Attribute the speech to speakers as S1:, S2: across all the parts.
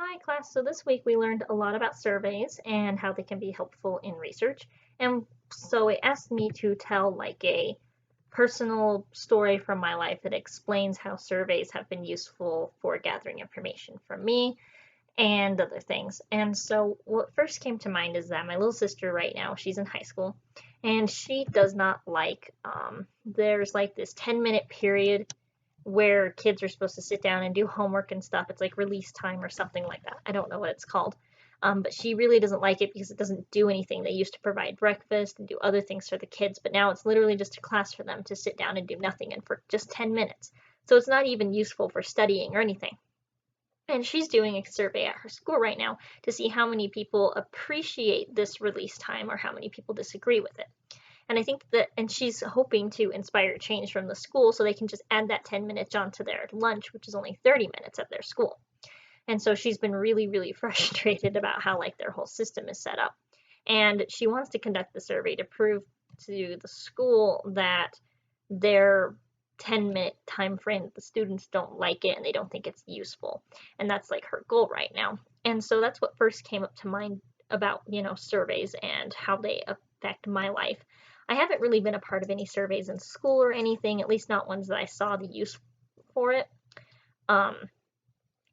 S1: Hi class, so this week we learned a lot about surveys and how they can be helpful in research. And so it asked me to tell like a personal story from my life that explains how surveys have been useful for gathering information from me and other things. And so what first came to mind is that my little sister right now, she's in high school, and she does not like, there's like this 10-minute period where kids are supposed to sit down and do homework and stuff. It's like release time or something like that. I don't know what it's called. But she really doesn't like it because it doesn't do anything. They used to provide breakfast and do other things for the kids, but now it's literally just a class for them to sit down and do nothing and for just 10 minutes. So it's not even useful for studying or anything. And she's doing a survey at her school right now to see how many people appreciate this release time or how many people disagree with it. And I think that, and she's hoping to inspire change from the school so they can just add that 10 minutes onto their lunch, which is only 30 minutes at their school. And so she's been really, really frustrated about how like their whole system is set up. And she wants to conduct the survey to prove to the school that their 10-minute time frame, the students don't like it and they don't think it's useful. And that's like her goal right now. And so that's what first came up to mind about, surveys and how they affect my life. I haven't really been a part of any surveys in school or anything, at least not ones that I saw the use for it. Um,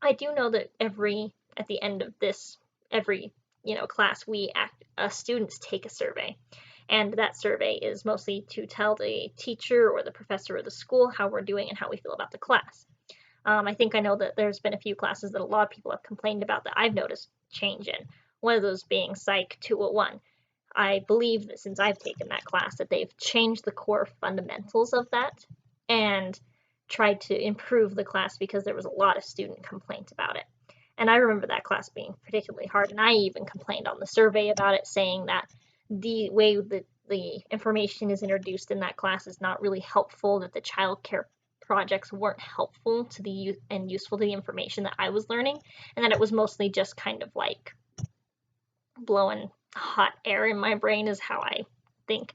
S1: I do know that at the end of every class, students take a survey, and that survey is mostly to tell the teacher or the professor or the school how we're doing and how we feel about the class. I think I know that there's been a few classes that a lot of people have complained about that I've noticed change in. One of those being Psych 201. I believe that since I've taken that class that they've changed the core fundamentals of that and tried to improve the class because there was a lot of student complaint about it. And I remember that class being particularly hard, and I even complained on the survey about it, saying that the way that the information is introduced in that class is not really helpful, that the child care projects weren't helpful to the youth and useful to the information that I was learning, and that it was mostly just kind of like blowing hot air in my brain is how I think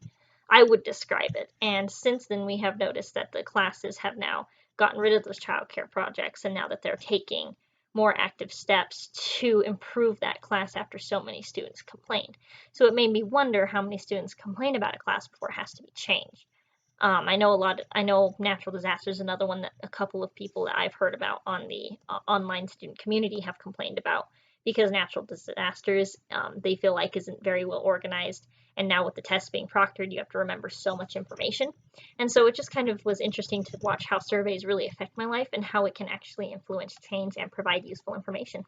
S1: I would describe it. And since then, we have noticed that the classes have now gotten rid of those childcare projects, and now that they're taking more active steps to improve that class after so many students complained. So it made me wonder how many students complain about a class before it has to be changed. I know natural disasters, another one that a couple of people that I've heard about on the online student community have complained about because natural disasters they feel like isn't very well organized. And now with the tests being proctored, you have to remember so much information. And so it just kind of was interesting to watch how surveys really affect my life and how it can actually influence change and provide useful information.